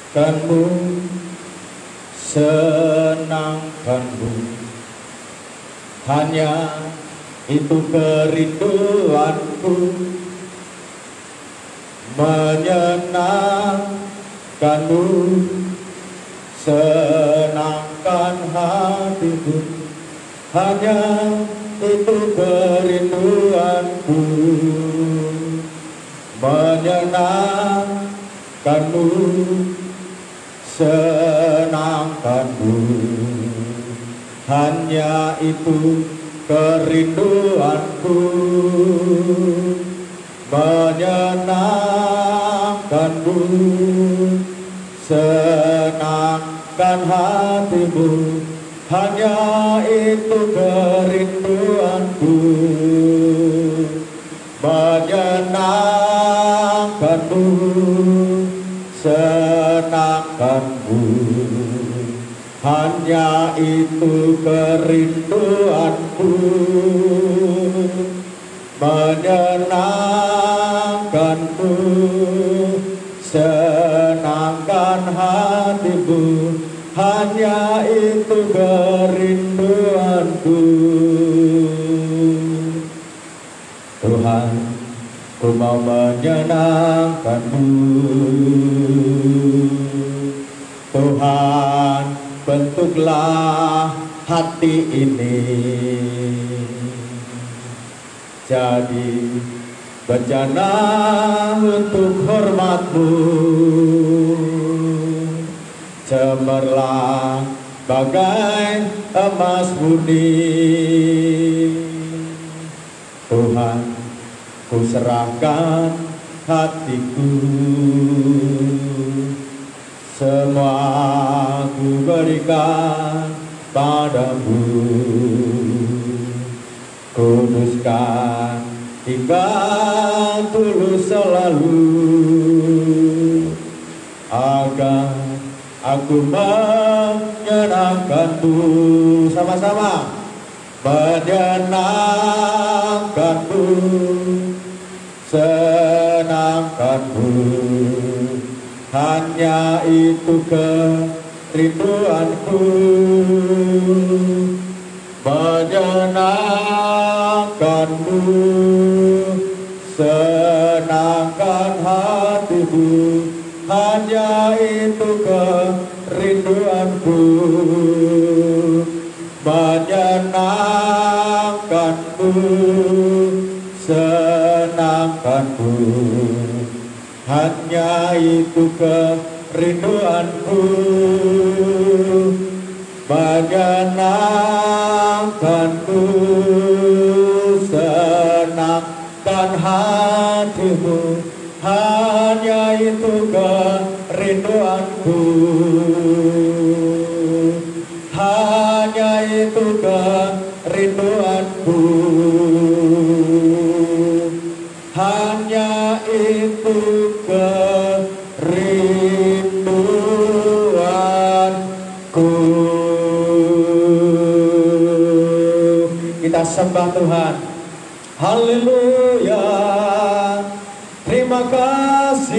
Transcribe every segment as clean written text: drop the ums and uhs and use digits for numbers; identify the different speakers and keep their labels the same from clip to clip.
Speaker 1: Senangkanmu, senangkanmu, hanya itu kerinduanku, menyenangkanmu, senangkan hatiku, hanya itu kerinduanku, menyenangkanmu, senangkanmu, hanya itu kerinduanku, menyenangkanmu, senangkan hatimu, hanya itu kerinduanku, menyenangkanmu, senangkanmu, hanya itu kerinduanku, menyenangkanmu, senangkan hatimu, hanya itu kerinduanku. Tuhan, ku mau menyenangkanmu. Tuhan, bentuklah hati ini jadi bejana untuk hormat-Mu, cemerlang bagai emas murni. Tuhan, ku serahkan hatiku, semua ku berikan padamu. Kuduskan hingga tulus selalu, agar aku menyenangkanmu. Sama-sama. Menyenangkanmu, senangkanmu, hanya itu kerinduanku, menyenangkanmu, senangkan hatimu, hanya itu kerinduanku, menyenangkanmu, senangkanmu, hanya itu kerinduanku, menyenangkanmu, senangkan hatimu, hanya itu kerinduanku, hanya itu kerinduanku, hanya itu kerinduanku. Kita sembah Tuhan. Haleluya. Terima kasih,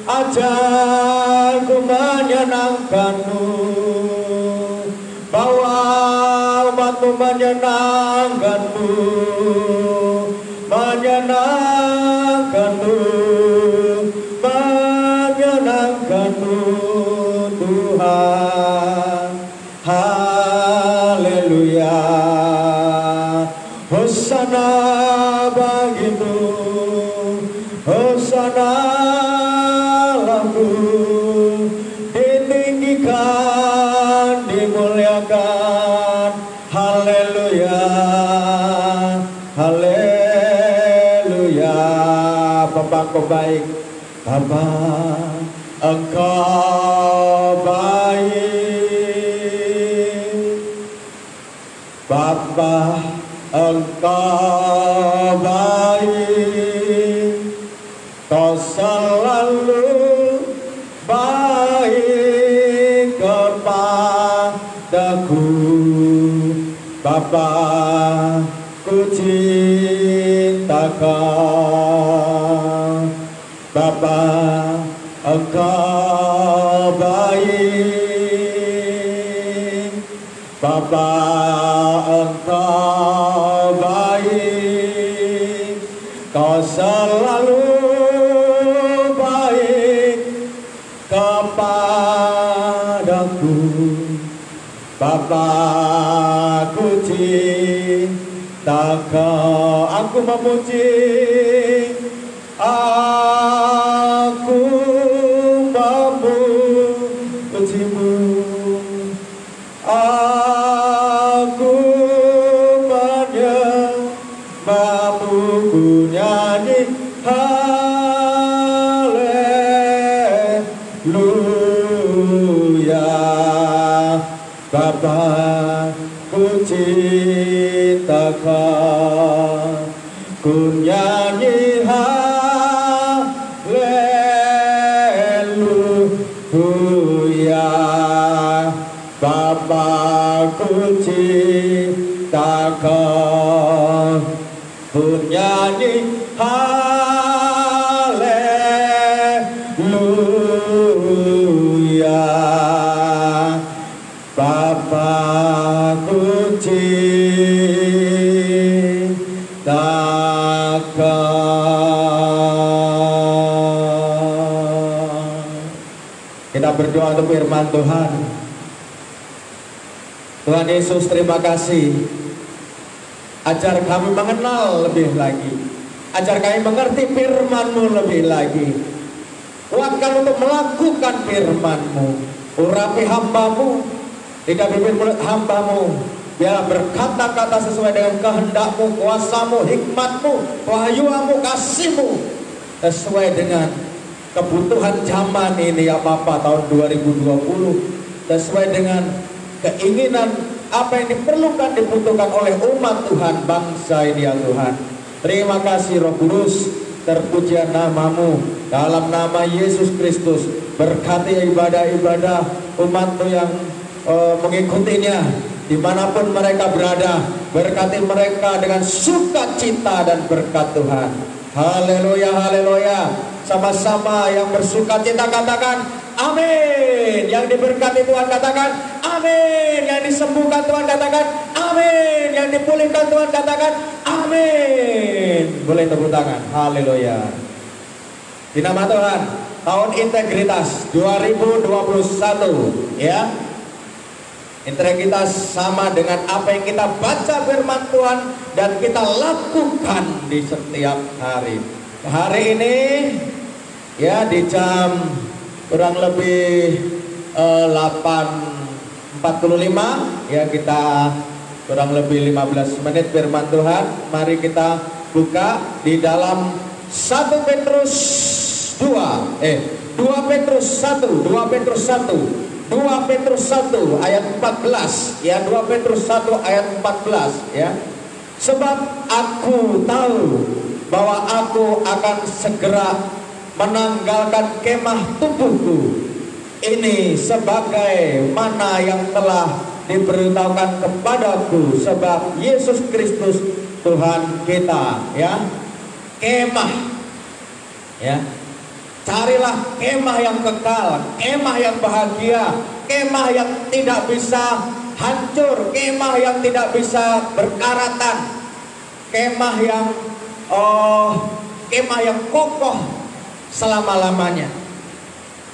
Speaker 1: ajarku menyenangkanmu, bawa umatmu menyenangkanmu, menyenangkanmu, menyenangkanmu Tuhan. Haleluya. Hosana bagimu, hosana lagu, ditinggikan, dimuliakan. Haleluya, haleluya. Bapa Engkau baik, Bapa Engkau baik, Bapa Engkau baik, Kau selalu baik kepadaku. Bapa, ku cinta Kau, Bapa, Engkau baik, Bapa, Engkau baik, Kau selalu baik kepadaku. Bapa, ku cinta Kau, aku memuji, aku memujimu, aku menyembahmu, ku nyanyi haleluya. Bapa, ku cinta Kau, ku nyanyi haleluya. Bapa, ku cinta Kau, ku nyanyi haleluya. Bapa, ku cinta Kau. Kita berdoa untuk firman Tuhan. Tuhan Yesus, terima kasih. Ajar kami mengenal lebih lagi. Ajar kami mengerti firman-Mu lebih lagi. Kuatkan untuk melakukan firman-Mu. Urapi hamba-Mu, lidah bibir mulut hamba-Mu, biarlah berkata-kata sesuai dengan kehendak-Mu, kuasa-Mu, hikmat-Mu, kewahyuan-Mu, kasih-Mu, sesuai dengan kebutuhan zaman ini ya Bapa, tahun 2020, sesuai dengan keinginan apa yang diperlukan, dibutuhkan oleh umat Tuhan, bangsa ini ya Tuhan. Terima kasih Roh Kudus, terpujian nama-Mu, dalam nama Yesus Kristus. Berkati ibadah-ibadah umat-Mu yang mengikutinya dimanapun mereka berada. Berkati mereka dengan sukacita dan berkat Tuhan. Haleluya, haleluya. Sama-sama yang bersukacita katakan amin. Yang diberkati Tuhan katakan amin. Yang disembuhkan Tuhan katakan amin. Yang dipulihkan Tuhan katakan amin. Boleh tepuk tangan. Haleluya. Di nama Tuhan, tahun integritas 2021 ya. Integritas sama dengan apa yang kita baca firman Tuhan dan kita lakukan di setiap hari. Hari ini ya di jam kurang lebih 8.45 ya, kita kurang lebih 15 menit firman Tuhan. Mari kita buka di dalam 2 Petrus 1 ayat 14 ya, 2 Petrus 1 ayat 14 ya. Sebab aku tahu bahwa aku akan segera menanggalkan kemah tubuhku ini sebagai mana yang telah diberitahukan kepadaku, sebab Yesus Kristus Tuhan kita ya. Kemah ya, carilah kemah yang kekal, kemah yang bahagia, kemah yang tidak bisa hancur, kemah yang tidak bisa berkaratan, kemah yang kokoh selama-lamanya.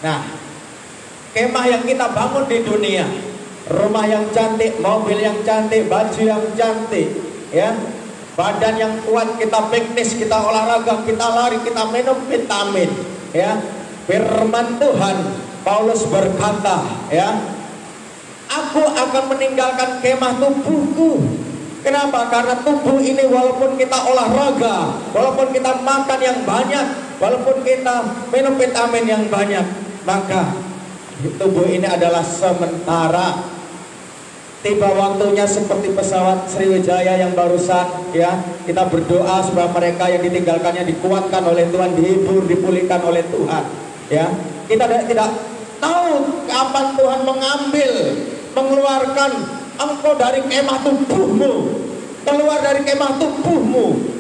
Speaker 1: Nah, kemah yang kita bangun di dunia, rumah yang cantik, mobil yang cantik, baju yang cantik, ya, badan yang kuat, kita piknis, kita olahraga, kita lari, kita minum vitamin, ya. Firman Tuhan, Paulus berkata, ya, aku akan meninggalkan kemah tubuhku. Kenapa? Karena tubuh ini walaupun kita olahraga, walaupun kita makan yang banyak, walaupun kita minum vitamin yang banyak, maka tubuh ini adalah sementara. Tiba waktunya seperti pesawat Sriwijaya yang barusan, ya, kita berdoa supaya mereka yang ditinggalkannya dikuatkan oleh Tuhan, dihibur, dipulihkan oleh Tuhan, ya. Kita tidak tahu kapan Tuhan mengeluarkan engkau dari kemah tubuhmu, keluar dari kemah tubuhmu.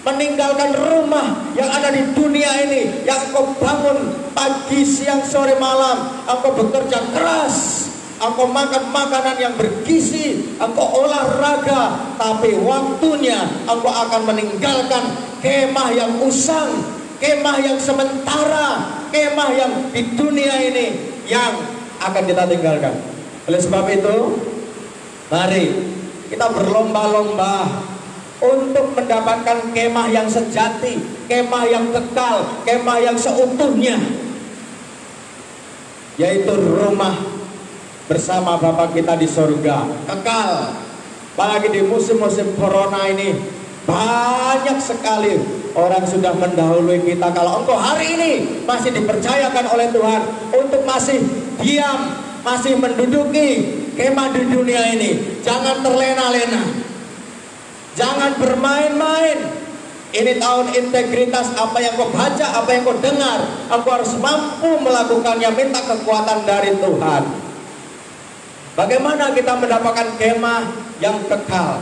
Speaker 1: meninggalkan rumah yang ada di dunia ini, yang engkau bangun pagi, siang, sore, malam. Engkau bekerja keras, engkau makan makanan yang bergizi, engkau olahraga, tapi waktunya engkau akan meninggalkan kemah yang usang, kemah yang sementara, kemah yang di dunia ini yang akan kita tinggalkan. Oleh sebab itu, mari kita berlomba-lomba untuk mendapatkan kemah yang sejati, kemah yang kekal, kemah yang seutuhnya, yaitu rumah bersama Bapa kita di surga, kekal. Apalagi di musim-musim corona ini, banyak sekali orang sudah mendahului kita. Kalau engkau hari ini masih dipercayakan oleh Tuhan untuk masih diam, masih menduduki kemah di dunia ini, jangan terlena-lena, jangan bermain-main. Ini tahun integritas. Apa yang kau baca, apa yang kau dengar, engkau harus mampu melakukannya. Minta kekuatan dari Tuhan. Bagaimana kita mendapatkan kemah yang kekal?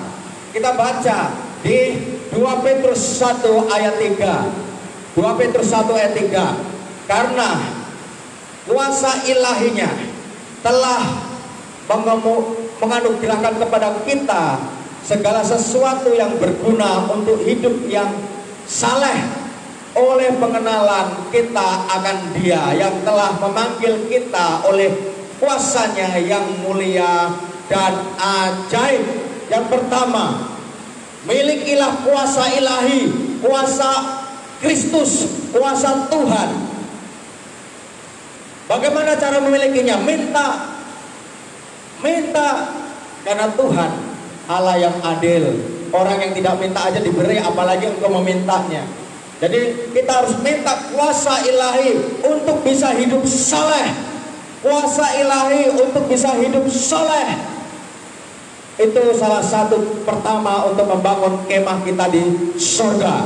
Speaker 1: Kita baca di 2 Petrus 1 ayat 3. 2 Petrus 1 ayat 3. Karena kuasa ilahinya telah menganugerahkan kepada kita segala sesuatu yang berguna untuk hidup yang saleh oleh pengenalan kita akan Dia yang telah memanggil kita oleh kuasanya yang mulia dan ajaib. Yang pertama, milikilah kuasa ilahi, kuasa Kristus, kuasa Tuhan. Bagaimana cara memilikinya? Minta karena Tuhan Allah yang adil. Orang yang tidak minta aja diberi, apalagi engkau memintanya. Jadi kita harus minta kuasa ilahi untuk bisa hidup saleh, kuasa ilahi untuk bisa hidup saleh. Itu salah satu pertama untuk membangun kemah kita di surga.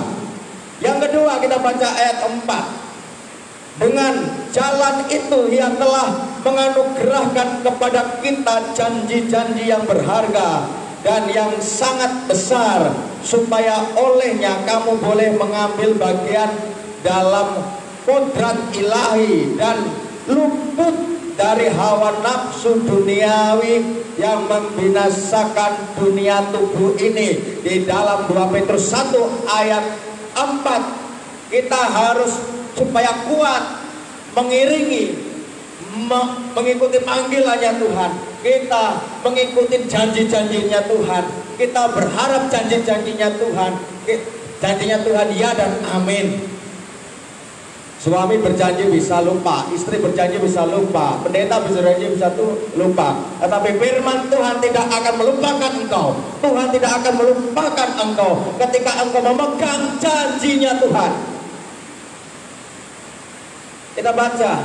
Speaker 1: Yang kedua, kita baca ayat 4. Dengan jalan itu Ia telah menganugerahkan kepada kita janji-janji yang berharga dan yang sangat besar, supaya olehnya kamu boleh mengambil bagian dalam kodrat ilahi dan luput dari hawa nafsu duniawi yang membinasakan dunia tubuh ini. Di dalam 2 Petrus 1 ayat 4, kita harus supaya kuat mengikuti panggilannya Tuhan, kita mengikuti janji-janjinya Tuhan, kita berharap janji-janjinya Tuhan. Janjinya Tuhan ya dan amin. Suami berjanji bisa lupa, istri berjanji bisa lupa, pendeta berjanji bisa lupa, tetapi firman Tuhan tidak akan melupakan engkau. Tuhan tidak akan melupakan engkau ketika engkau memegang janjinya Tuhan. Kita baca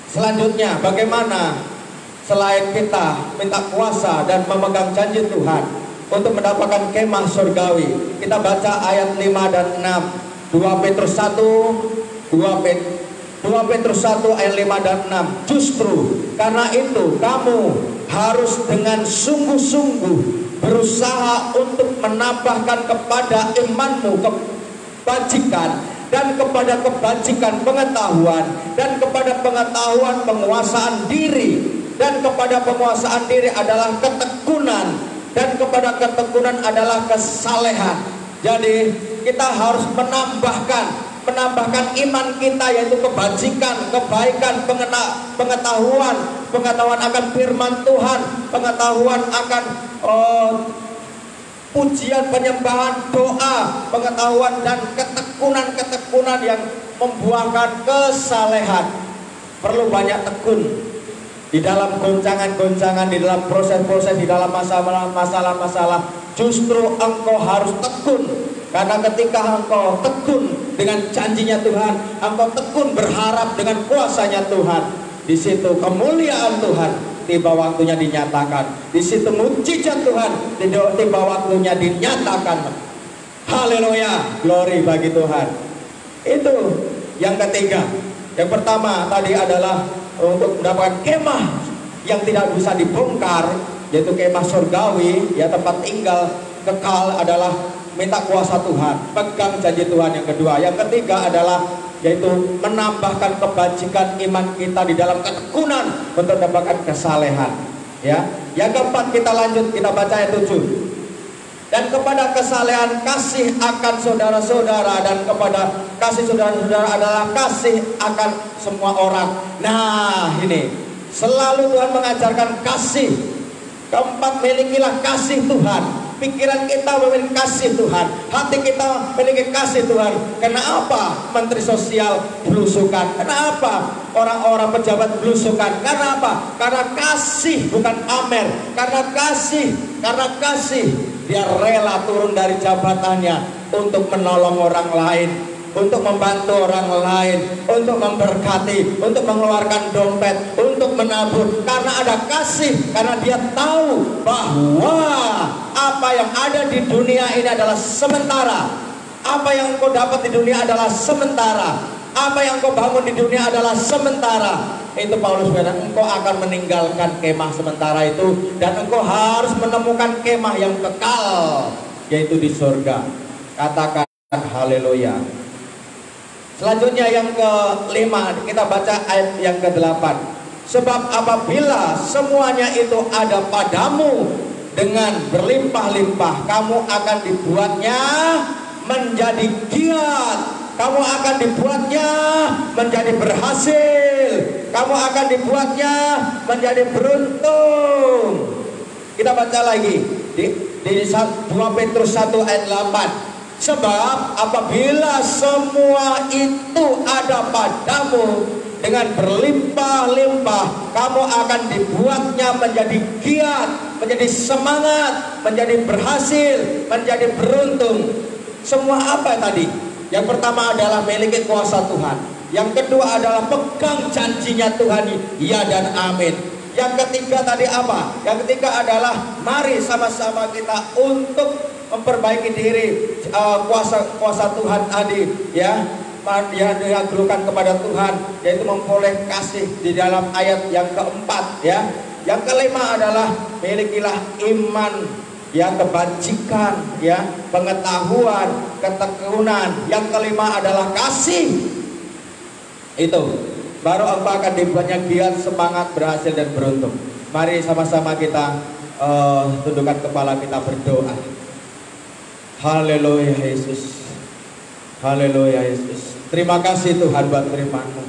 Speaker 1: selanjutnya, bagaimana selain kita minta kuasa dan memegang janji Tuhan untuk mendapatkan kemah surgawi. Kita baca ayat 5 dan 6, 2 Petrus 1 ayat 5 dan 6. Justru karena itu kamu harus dengan sungguh-sungguh berusaha untuk menambahkan kepada imanmu kebajikan, dan kepada kebajikan pengetahuan, dan kepada pengetahuan penguasaan diri, dan kepada penguasaan diri adalah ketekunan, dan kepada ketekunan adalah kesalehan. Jadi kita harus menambahkan iman kita, yaitu kebajikan, kebaikan, pengetahuan akan firman Tuhan, pengetahuan akan pujian, penyembahan, doa, pengetahuan dan ketekunan yang membuahkan kesalehan. Perlu banyak tekun di dalam goncangan-goncangan, di dalam proses-proses, di dalam masalah-masalah. Justru engkau harus tekun, karena ketika engkau tekun dengan janjinya Tuhan, engkau tekun berharap dengan kuasanya Tuhan, di situ kemuliaan Tuhan tiba waktunya dinyatakan. Di situ mujizat Tuhan tiba waktunya dinyatakan. Haleluya, glory bagi Tuhan. Itu yang ketiga. Yang pertama tadi adalah untuk mendapatkan kemah yang tidak bisa dibongkar, yaitu kemah surgawi, ya, tempat tinggal kekal, adalah minta kuasa Tuhan, pegang janji Tuhan. Yang kedua, yang ketiga adalah yaitu menambahkan kebajikan iman kita di dalam ketekunan untuk mendapatkan kesalehan. Ya, yang keempat kita lanjut, kita baca ayat 7. Dan kepada kesalehan kasih akan saudara-saudara, dan kepada kasih saudara-saudara adalah kasih akan semua orang. Nah, ini selalu Tuhan mengajarkan kasih. Keempat, milikilah kasih Tuhan. Pikiran kita memiliki kasih Tuhan, hati kita memiliki kasih Tuhan. Kenapa Menteri Sosial belusukan? Kenapa orang-orang pejabat belusukan? Karena apa? Karena kasih, bukan pamer. Karena kasih dia rela turun dari jabatannya untuk menolong orang lain, untuk membantu orang lain, untuk memberkati, untuk mengeluarkan dompet, untuk menabur. Karena ada kasih, karena dia tahu bahwa apa yang ada di dunia ini adalah sementara. Apa yang engkau dapat di dunia adalah sementara. Apa yang engkau bangun di dunia adalah sementara. Itu Paulus bilang, engkau akan meninggalkan kemah sementara itu, dan engkau harus menemukan kemah yang kekal, yaitu di surga. Katakan haleluya. Selanjutnya yang kelima, kita baca ayat yang ke-8. Sebab apabila semuanya itu ada padamu dengan berlimpah-limpah, kamu akan dibuatnya menjadi giat, kamu akan dibuatnya menjadi berhasil, kamu akan dibuatnya menjadi beruntung. Kita baca lagi di 2 Petrus 1 ayat 8. Sebab apabila semua itu ada padamu dengan berlimpah-limpah, kamu akan dibuatnya menjadi giat, menjadi semangat, menjadi berhasil, menjadi beruntung. Semua apa tadi? Yang pertama adalah memiliki kuasa Tuhan. Yang kedua adalah pegang janjinya Tuhan, ya dan amin. Yang ketiga tadi apa? Yang ketiga adalah mari sama-sama kita untuk memperbaiki diri, kuasa Tuhan tadi, ya, diagungkan kepada Tuhan, yaitu memperoleh kasih di dalam ayat yang keempat, ya. Yang kelima adalah milikilah iman, ya, kebajikan, ya, pengetahuan, ketekunan. Yang kelima adalah kasih. Itu baru engkau akan dibuatnya giat, semangat, berhasil dan beruntung. Mari sama-sama kita tundukkan kepala, kita berdoa. Haleluya Yesus, haleluya Yesus. Terima kasih Tuhan buat firman-Mu.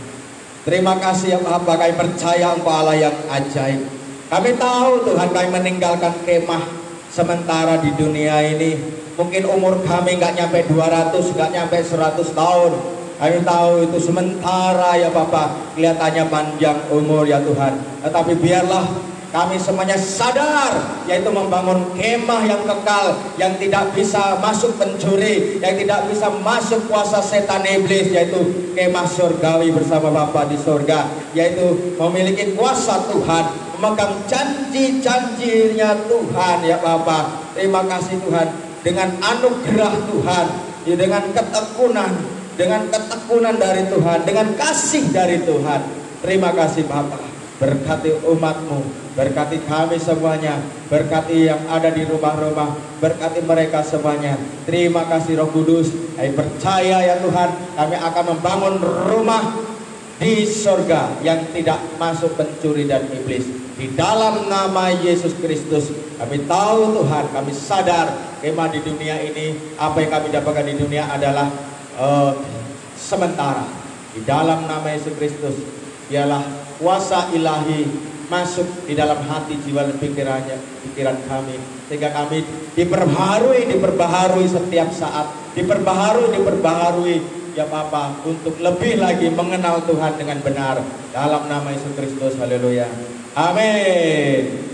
Speaker 1: Terima kasih ya Bapa, kami percaya Engkau Allah yang ajaib. Kami tahu Tuhan, kami meninggalkan kemah sementara di dunia ini. Mungkin umur kami nggak nyampe 200, nggak nyampe 100 tahun. Kami tahu itu sementara ya Bapa, kelihatannya panjang umur ya Tuhan. Tetapi biarlah kami semuanya sadar, yaitu membangun kemah yang kekal, yang tidak bisa masuk pencuri, yang tidak bisa masuk kuasa setan iblis, yaitu kemah surgawi bersama Bapa di surga, yaitu memiliki kuasa Tuhan, memegang janji-janjinya Tuhan ya Bapa. Terima kasih Tuhan, dengan anugerah Tuhan, ya, dengan ketekunan dari Tuhan, dengan kasih dari Tuhan. Terima kasih Bapa. Berkati umat-Mu, berkati kami semuanya, berkati yang ada di rumah-rumah, berkati mereka semuanya. Terima kasih Roh Kudus. Kami percaya ya Tuhan, kami akan membangun rumah di surga yang tidak masuk pencuri dan iblis. Di dalam nama Yesus Kristus, kami tahu Tuhan, kami sadar kemah di dunia ini, apa yang kami dapatkan di dunia adalah sementara. Di dalam nama Yesus Kristus, biarlah kuasa ilahi masuk di dalam hati, jiwa dan pikiran kami, sehingga kami diperbaharui setiap saat, diperbaharui ya Bapa, untuk lebih lagi mengenal Tuhan dengan benar. Dalam nama Yesus Kristus, haleluya, amin.